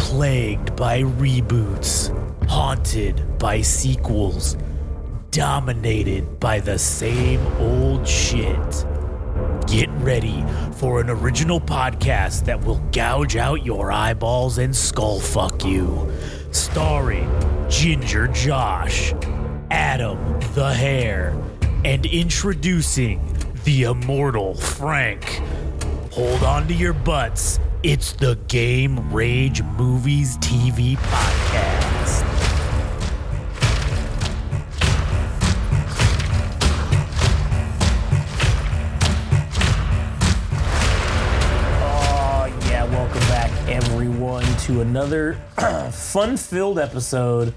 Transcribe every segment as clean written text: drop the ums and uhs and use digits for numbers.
plagued by reboots, haunted by sequels, dominated by the same old shit. Get ready for an original podcast that will gouge out your eyeballs and skull fuck you. Starring Ginger Josh, Adam the Hare, and introducing the immortal Frank. Hold on to your butts. It's the Game Rage Movies TV Podcast. Oh, yeah, welcome back, everyone, to another fun-filled episode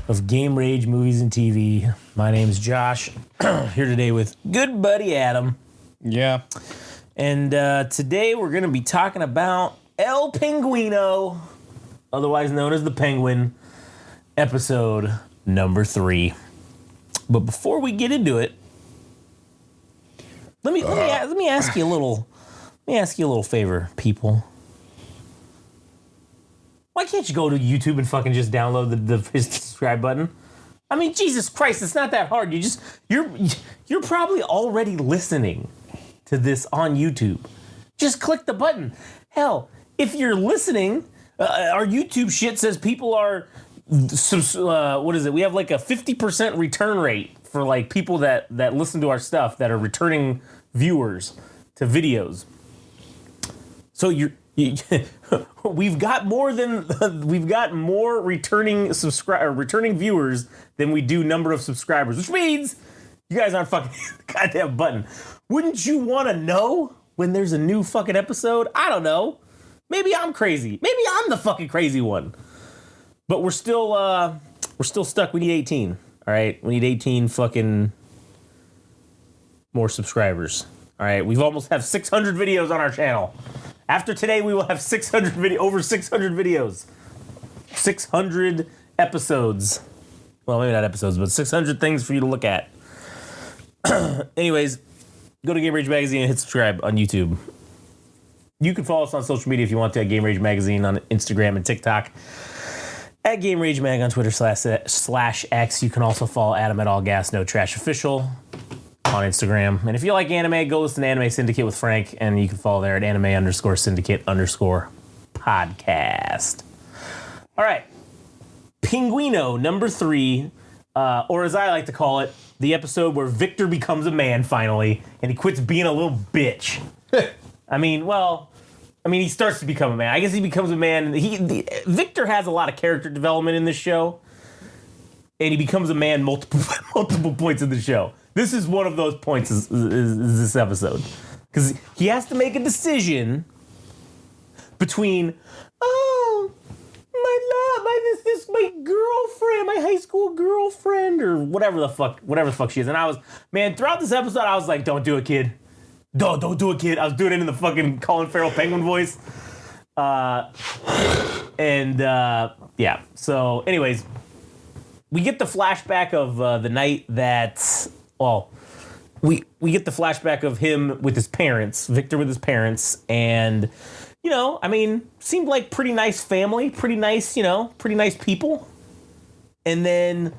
of Game Rage Movies and TV. My name is Josh, here today with good buddy Adam. Yeah. And today we're going to be talking about El Penguino, otherwise known as the Penguin, episode number 3. But before we get into it, let me ask you a little favor, people. Why can't you go to YouTube and fucking just download the subscribe button? I mean, Jesus Christ, it's not that hard. You're probably already listening to this on YouTube. Just click the button. Hell, if you're listening, our YouTube shit says people are, what is it? We have like a 50% return rate for like people that listen to our stuff that are returning viewers to videos. So we've got more returning viewers than we do number of subscribers, which means you guys aren't fucking goddamn button. Wouldn't you want to know when there's a new fucking episode? I don't know. Maybe I'm crazy. Maybe I'm the fucking crazy one. But we're still stuck. We need 18. All right, we need 18 fucking more subscribers. All right, we've almost have 600 videos on our channel. After today, we will have over 600 videos, 600 episodes. Well, maybe not episodes, but 600 things for you to look at. Anyways, go to Game Rage Magazine and hit subscribe on YouTube. You can follow us on social media if you want to at Game Rage Magazine on Instagram and TikTok. At Game Rage Mag on Twitter /X. You can also follow Adam at All Gas No Trash Official on Instagram. And if you like anime, go listen to Anime Syndicate with Frank, and you can follow there at anime_syndicate_podcast. All right. Penguino number 3, or as I like to call it, the episode where Victor becomes a man finally, and he quits being a little bitch. I mean, he starts to become a man. I guess he becomes a man. Victor has a lot of character development in this show, and he becomes a man multiple points in the show. This is one of those points is this episode. Because he has to make a decision between, my girlfriend, my high school girlfriend, or whatever the fuck she is. And throughout this episode, I was like, don't do it, kid. Don't do it, kid. I was doing it in the fucking Colin Farrell Penguin voice. Yeah. So, anyways, we get the flashback of the night that, we get the flashback of him with his parents, Victor with his parents, and, seemed like pretty nice family, pretty nice people. And then,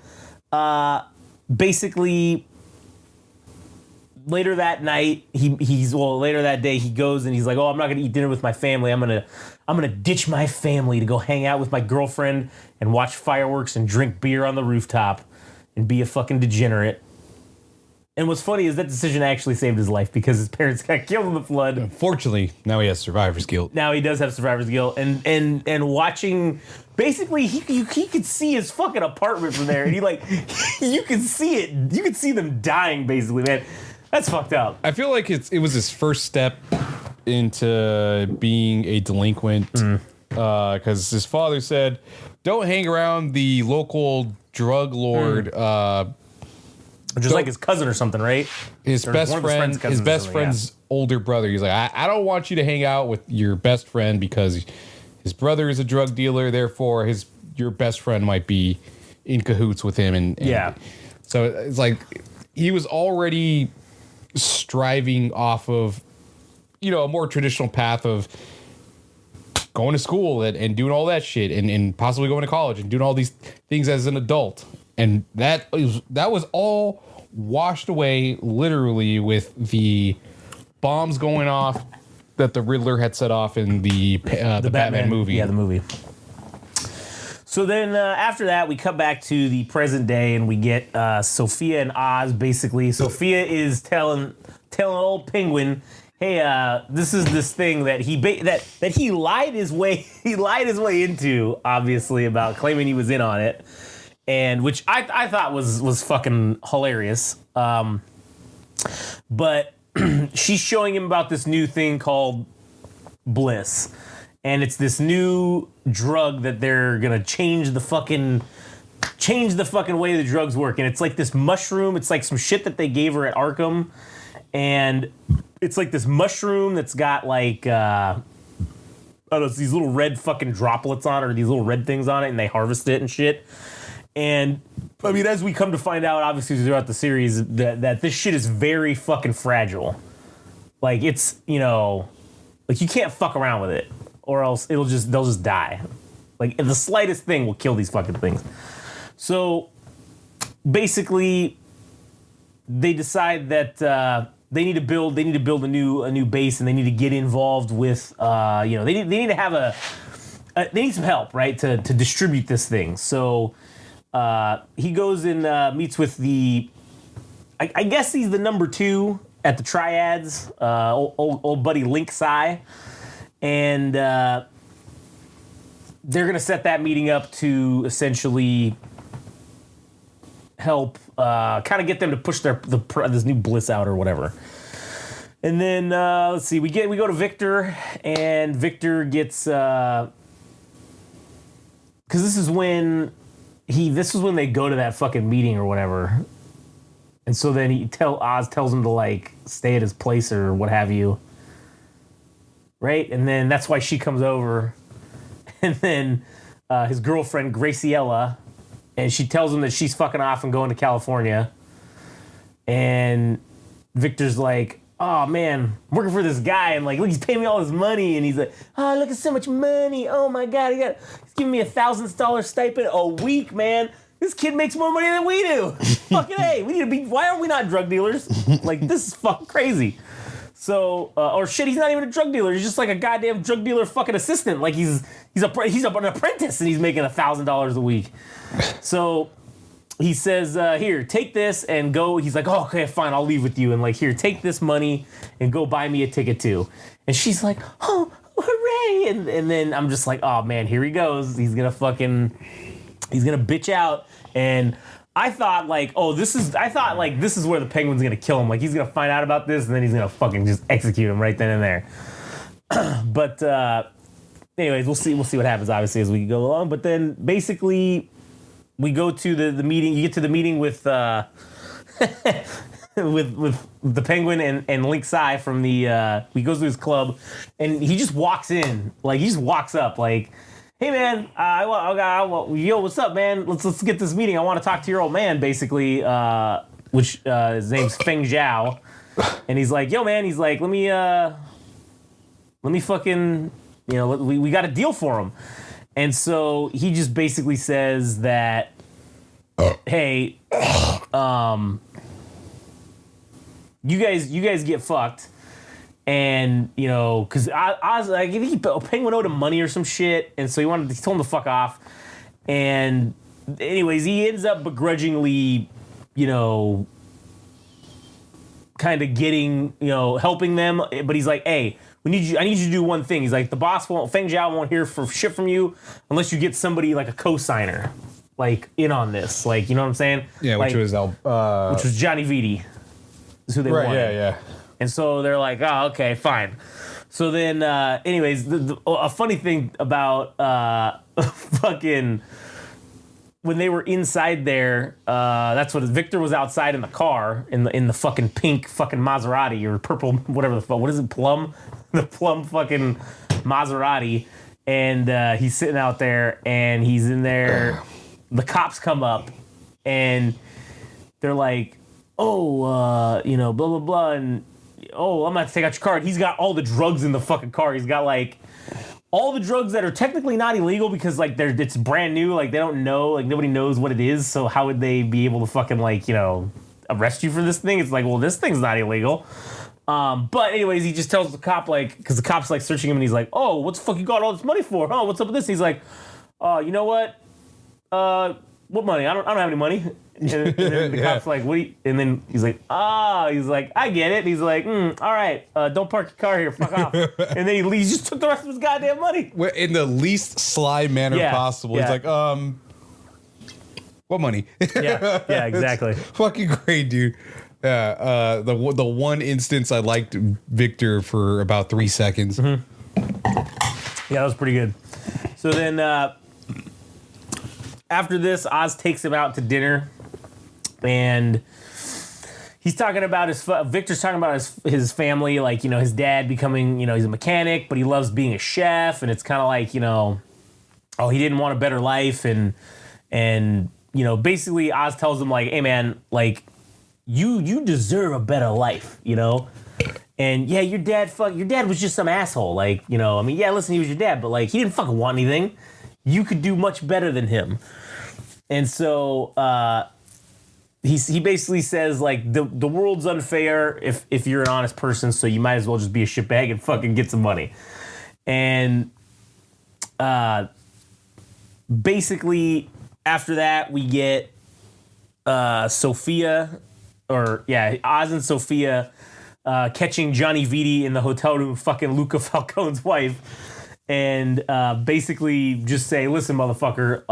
basically, later that night, later that day, he goes and he's like, I'm not gonna eat dinner with my family. I'm gonna ditch my family to go hang out with my girlfriend and watch fireworks and drink beer on the rooftop and be a fucking degenerate. And what's funny is that decision actually saved his life because his parents got killed in the flood. Unfortunately, now he has survivor's guilt. Now he does have survivor's guilt, and watching, basically he could see his fucking apartment from there, and you can see it. You can see them dying, basically, man. That's fucked up. I feel like it was his first step into being a delinquent, because his father said, "Don't hang around the local drug lord." Just like his cousin or something, right? His best friend's older brother. He's like, I don't want you to hang out with your best friend because his brother is a drug dealer. Therefore, your best friend might be in cahoots with him. And yeah. So it's like he was already striving off of, a more traditional path of going to school and doing all that shit and possibly going to college and doing all these things as an adult. And that was all washed away literally with the bombs going off that the Riddler had set off in the Batman movie. Yeah, the movie. So then after that, we cut back to the present day and we get Sophia and Oz. Basically, Sophia is telling old Penguin, hey, this is this thing that he lied his way into, obviously, about claiming he was in on it, and which I thought was fucking hilarious. But she's showing him about this new thing called Bliss, and it's this new drug that they're gonna change the fucking way the drugs work, and it's like this mushroom. It's like some shit that they gave her at Arkham, and it's like this mushroom that's got like I don't know, it's these little red fucking droplets on it, or these little red things on it, and they harvest it and shit. And I mean, as we come to find out, obviously throughout the series, that this shit is very fucking fragile. Like it's, you know, like you can't fuck around with it, or else they'll just die. Like the slightest thing will kill these fucking things. So basically, they decide that they need to build a new base, and they need to get involved with you know, they need to have they need some help, right, to distribute this thing. So he goes and meets with I guess he's the number 2 at the Triads, old buddy Link Sai, and they're gonna set that meeting up to essentially help kind of get them to push this new Bliss out or whatever. And then let's see, we go to Victor, and Victor gets because this is when they go to that fucking meeting or whatever. And so then Oz tells him to like stay at his place or what have you. Right? And then that's why she comes over. And then his girlfriend Graciela, and she tells him that she's fucking off and going to California. And Victor's like, oh man, I'm working for this guy, and like, look, he's paying me all this money, and he's like, oh, look at so much money. Oh my God, he's giving me $1,000 stipend a week, man. This kid makes more money than we do. Fucking A, why are we not drug dealers? Like, this is fucking crazy. So, or shit, he's not even a drug dealer. He's just like a goddamn drug dealer fucking assistant. Like he's an apprentice, and he's making $1,000 a week. So he says, here, take this and go. He's like, oh, okay, fine, I'll leave with you. And like, here, take this money and go buy me a ticket too. And she's like, oh, hooray. And then I'm just like, oh man, here he goes. He's gonna bitch out. And I thought this is where the Penguin's gonna kill him. Like he's gonna find out about this, and then he's gonna fucking just execute him right then and there. But anyways, we'll see what happens, obviously, as we go along. But then basically we go to the meeting. You get to the meeting with with the Penguin and Link Sai from the he goes to his club, and he just walks in. Like he just walks up like, hey man, yo, what's up, man? Let's get this meeting. I want to talk to your old man, basically, which his name's Feng Zhao, and he's like, yo man, he's like, let me fucking, you know, we got a deal for him, and so he just basically says that, hey, you guys get fucked. And, you know, because Oz, I think Penguin owed him money or some shit, and so he told him to fuck off. And anyways, he ends up begrudgingly, you know, kind of getting, you know, helping them. But he's like, hey, I need you to do one thing. He's like, the boss Feng Zhao won't hear for shit from you unless you get somebody like a co-signer, like in on this, like, you know what I'm saying? Yeah, like, which was Johnny Vitti. Is who they wanted. Yeah. And so they're like, oh, okay, fine. So then, anyways, a funny thing about fucking when they were inside there, that's what Victor was outside in the car in the fucking pink fucking Maserati or purple, whatever the fuck. What is it? Plum? The plum fucking Maserati. And he's sitting out there, and he's in there. The cops come up, and they're like, oh, you know, blah, blah, blah, and oh, I'm gonna have to take out your card. He's got all the drugs in the fucking car. He's got like all the drugs that are technically not illegal because like it's brand new, like they don't know, like nobody knows what it is, so how would they be able to fucking like, you know, arrest you for this thing? It's like, well, this thing's not illegal. But anyways, he just tells the cop, like, because the cop's like searching him and he's like, oh, what the fuck you got all this money for? Oh, what's up with this? And he's like, you know what? What money? I don't have any money. And then the cop's like, what do you, and then he's like, he's like, I get it. And he's like, all right, don't park your car here, fuck off. And then he just took the rest of his goddamn money. In the least sly manner possible. Yeah. He's like, what money? Yeah, exactly. Fucking great, dude. Yeah, the one instance I liked Victor for about 3 seconds. Mm-hmm. Yeah, that was pretty good. So then after this, Oz takes him out to dinner, and he's talking about Victor's talking about his family, like, you know, his dad becoming, you know, he's a mechanic, but he loves being a chef, and it's kind of like, you know, oh, he didn't want a better life, and you know, basically Oz tells him like, hey man, like, you deserve a better life, you know? And yeah, your dad was just some asshole. Like, you know, I mean, yeah, listen, he was your dad, but like, he didn't fucking want anything. You could do much better than him. And so he basically says like the world's unfair if you're an honest person, so you might as well just be a shitbag and fucking get some money. And basically after that we get Sophia. Oz and Sophia catching Johnny Vitti in the hotel room, fucking Luca Falcone's wife, and basically just say, listen, motherfucker,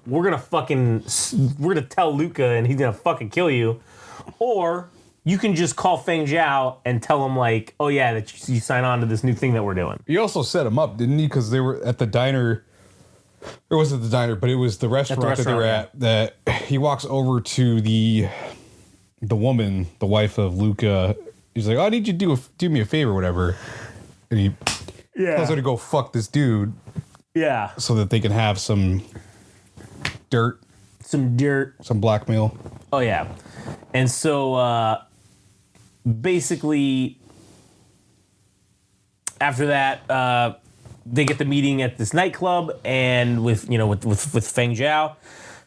we're gonna tell Luca and he's gonna fucking kill you, or you can just call Feng Zhao and tell him like, oh yeah, that you sign on to this new thing that we're doing. He also set him up, didn't he? Because they were at the diner. It wasn't the diner, but it was the restaurant that they were at. That he walks over to the woman, the wife of Luca. He's like, oh, I need you to do me a favor or whatever. And he tells her to go fuck this dude. Yeah. So that they can have some dirt. Some blackmail. Oh, yeah. And so basically after that, they get the meeting at this nightclub and with Feng Zhao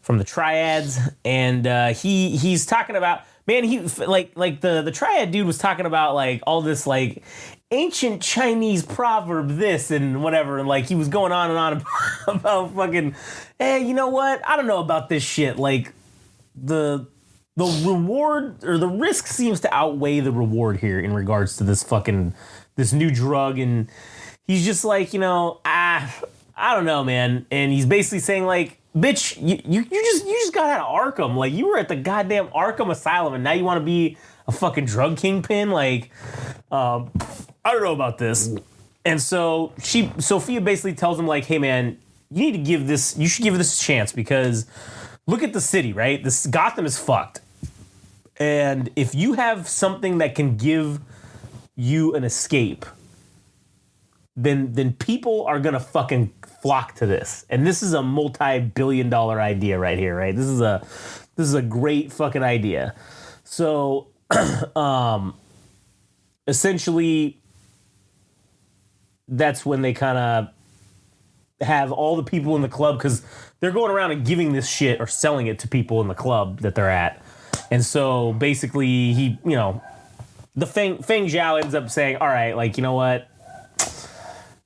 from the Triads. And he's talking about, man, he like the Triad dude was talking about like all this like ancient Chinese proverb this and whatever, and like he was going on and on about fucking, hey, you know what? I don't know about this shit. Like the reward or the risk seems to outweigh the reward here in regards to this new drug, and he's just like, you know, I don't know, man. And he's basically saying like, bitch, you just got out of Arkham. Like, you were at the goddamn Arkham Asylum, and now you want to be a fucking drug kingpin? Like, I don't know about this. And so Sophia basically tells him like, hey man, you should give this a chance, because look at the city, right? This Gotham is fucked. And if you have something that can give you an escape, then people are gonna fucking flock to this. And this is a multi-billion-dollar idea right here, right? This is a great fucking idea. So essentially that's when they kind of have all the people in the club, because they're going around and giving this shit or selling it to people in the club that they're at. And so basically he, you know, the Feng Zhao ends up saying, all right, like, you know what?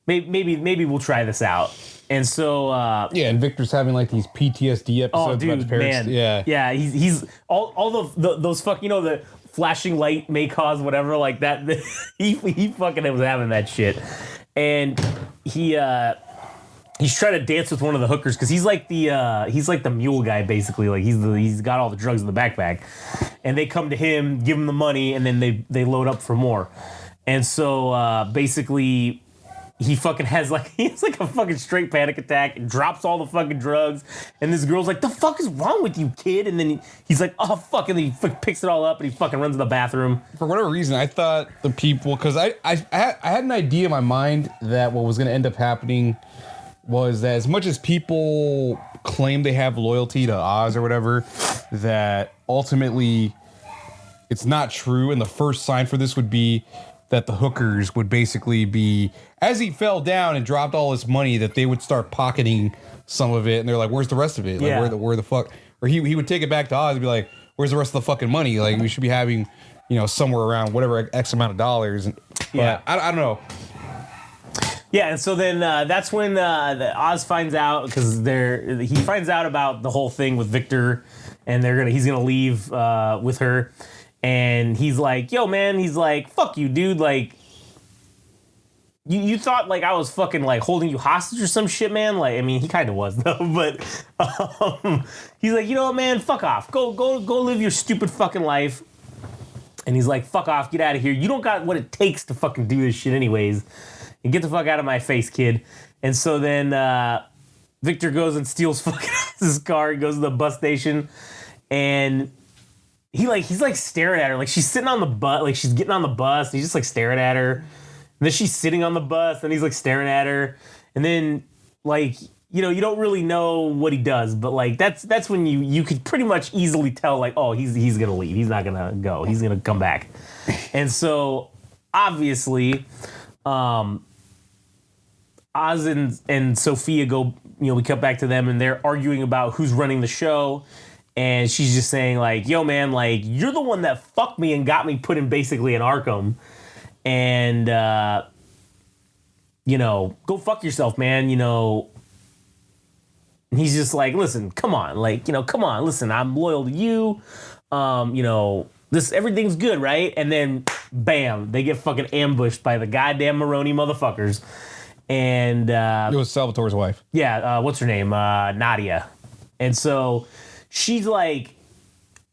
Maybe we'll try this out. And so and Victor's having like these PTSD episodes about his parents. Man. Yeah, he's all those fuck, you know, the flashing light may cause whatever like that. he fucking was having that shit. And he's trying to dance with one of the hookers, because he's like the mule guy basically. Like he's got all the drugs in the backpack, and they come to him, give him the money, and then they load up for more. And so basically he has like a fucking straight panic attack and drops all the fucking drugs, and this girl's like, the fuck is wrong with you, kid? And then he's like, oh fuck, and then he picks it all up and he fucking runs to the bathroom. For whatever reason, I thought the people, because I had an idea in my mind that what was going to end up happening was that as much as people claim they have loyalty to Oz or whatever, that ultimately it's not true, and the first sign for this would be that the hookers would basically be, as he fell down and dropped all his money, that they would start pocketing some of it, and they're like, "Where's the rest of it? Like, where the fuck?" Or he would take it back to Oz and be like, "Where's the rest of the fucking money? Like, we should be having, somewhere around whatever X amount of dollars." But I don't know. Yeah, and so then that's when Oz finds out, because he finds out about the whole thing with Victor, and he's gonna leave with her, and he's like, "Yo, man," he's like, "Fuck you, dude, like." You thought like I was fucking like holding you hostage or some shit, man? Like, I mean, he kind of was though, but he's like, "You know what, man? Fuck off. Go live your stupid fucking life." And he's like, "Fuck off. Get out of here. You don't got what it takes to fucking do this shit anyways. And get the fuck out of my face, kid." And so then Victor goes and steals fucking his car. He goes to the bus station, and he's like staring at her, like she's sitting on the bus, like she's getting on the bus. And he's just like staring at her. And then she's sitting on the bus, and he's like staring at her. And then like, you don't really know what he does, but like that's when you could pretty much easily tell, like, oh, he's gonna leave. He's not gonna go. He's gonna come back. And so obviously, Oz and Sophia go, we cut back to them, and they're arguing about who's running the show. And she's just saying like, "Yo, man, like, you're the one that fucked me and got me put in basically in Arkham. And, go fuck yourself, man." And he's just like, "Listen, come on. Like, come on. Listen, I'm loyal to you. Everything's good, right?" And then, bam, they get fucking ambushed by the goddamn Maroni motherfuckers. And it was Salvatore's wife. Yeah, what's her name? Nadia. And so she's like,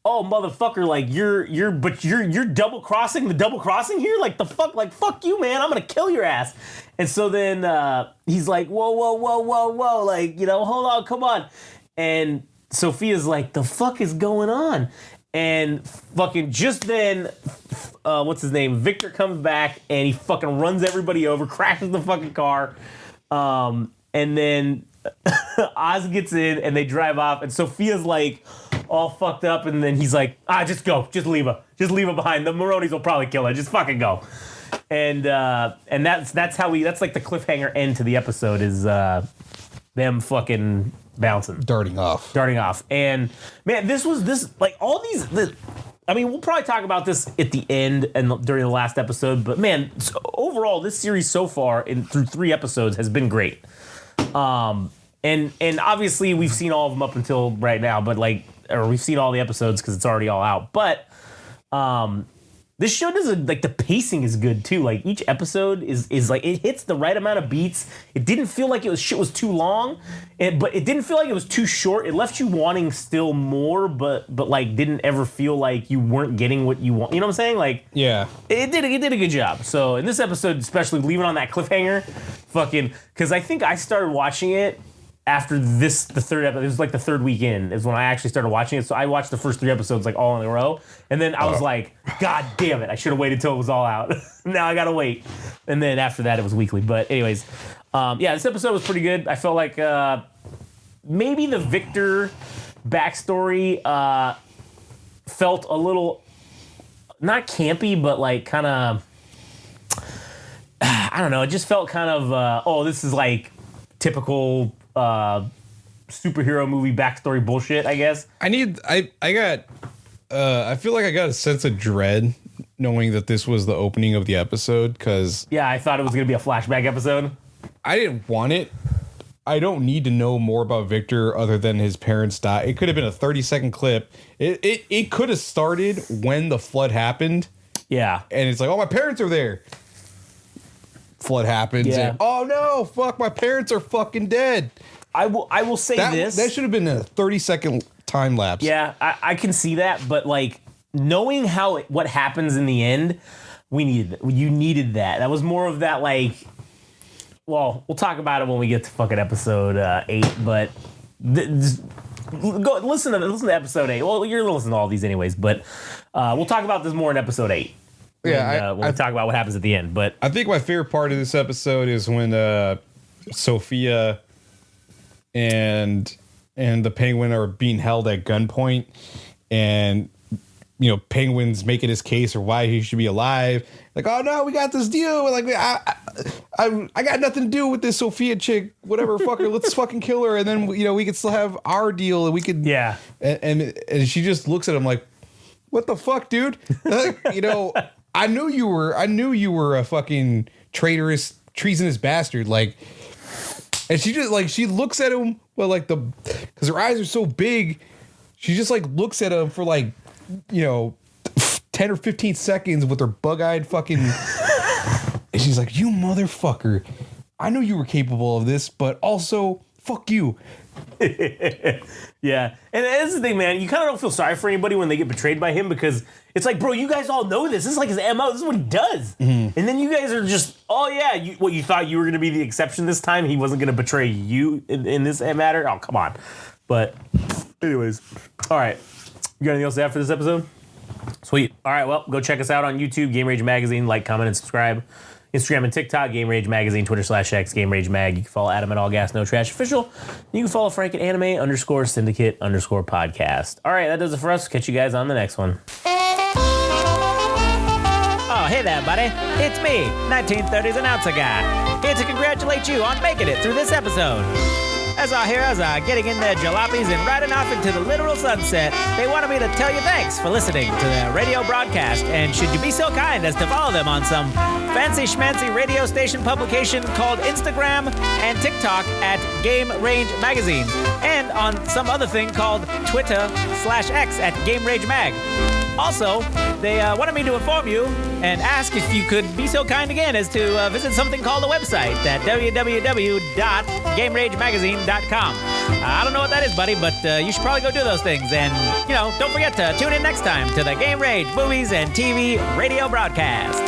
"Oh, motherfucker, like you're double crossing here? Like the fuck, like fuck you, man. I'm gonna kill your ass." And so then he's like, whoa, like, hold on, come on. And Sophia's like, "The fuck is going on?" And fucking just then, what's his name? Victor comes back, and he fucking runs everybody over, crashes the fucking car. And then Oz gets in, and they drive off, and Sophia's like all fucked up, and then he's like, "Just go, just leave her behind. The Maronis will probably kill her. Just fucking go." And that's like the cliffhanger end to the episode, is them fucking bouncing, darting off. And man, we'll probably talk about this at the end and during the last episode, but man, overall this series so far through 3 episodes has been great. And obviously we've seen all of them up until right now, but we've seen all the episodes because it's already all out. But this show does the pacing is good too. Like each episode is like, it hits the right amount of beats. It didn't feel like shit was too long, but it didn't feel like it was too short. It left you wanting still more, but like didn't ever feel like you weren't getting what you want. You know what I'm saying? Like, yeah, it did a good job. So in this episode, especially leaving on that cliffhanger, because I think I started watching it after the third episode. It was like the third weekend is when I actually started watching it. So I watched the first 3 episodes like all in a row. And then I was like, God damn it. I should have waited till it was all out. Now I got to wait. And then after that, it was weekly. But anyways, this episode was pretty good. I felt like maybe the Victor backstory felt a little, not campy, but like kind of, I don't know. It just felt kind of, this is like typical superhero movie backstory bullshit, I guess. I feel like I got a sense of dread knowing that this was the opening of the episode, because I thought it was going to be a flashback episode. I didn't want it. I don't need to know more about Victor other than his parents died. It could have been a 30-second clip. It could have started when the flood happened. Yeah. And it's like, oh, my parents are there. Flood happens. Yeah. And, oh no, fuck, my parents are fucking dead. I will say this. That should have been a 30-second time lapse. Yeah, I can see that, but like knowing what happens in the end, you needed that. That was more of that, like, well, we'll talk about it when we get to fucking episode 8, but go listen to episode 8. Well, you're listening to all these anyways, but we'll talk about this more in episode 8. Yeah, when we talk about what happens at the end. But I think my favorite part of this episode is when Sophia and the Penguin are being held at gunpoint, and Penguin's making his case or why he should be alive. Like, oh no, we got this deal. Like, I got nothing to do with this Sophia chick. Whatever, fuck her. Let's fucking kill her, and then we could still have our deal, and we could. Yeah. And she just looks at him like, what the fuck, dude? I knew you were a fucking treasonous bastard. Like, and she just like she looks at him because her eyes are so big. She just like looks at him for 10 or 15 seconds with her bug-eyed fucking. And she's like, you motherfucker. I know you were capable of this, but also, fuck you. Yeah. And that's the thing, man. You kind of don't feel sorry for anybody when they get betrayed by him because it's like, bro, you guys all know this. This is like his MO. This is what he does. Mm-hmm. And then you guys are just, oh, yeah, you thought you were going to be the exception this time? He wasn't going to betray you in this matter? Oh, come on. But anyways. All right. You got anything else to add for this episode? Sweet. All right, well, go check us out on YouTube, Game Rage Magazine. Like, comment, and subscribe. Instagram and TikTok, Game Rage Magazine, Twitter/X, Game Rage Mag. You can follow Adam at All Gas No Trash Official. You can follow Frank at Anime_Syndicate_podcast. All right, that does it for us. Catch you guys on the next one. Oh, hey there, buddy. It's me, 1930s announcer guy, here to congratulate you on making it through this episode. As our heroes are getting in their jalopies and riding off into the literal sunset, they wanted me to tell you thanks for listening to their radio broadcast, and should you be so kind as to follow them on some fancy schmancy radio station publication called Instagram and TikTok at Game Range Magazine, and on some other thing called Twitter/X at Game Rage Mag. Also, they wanted me to inform you and ask if you could be so kind again as to visit something called a website at www.GameRageMagazine.com. I don't know what that is, buddy, but you should probably go do those things. And, don't forget to tune in next time to the Game Rage Movies and TV radio broadcast.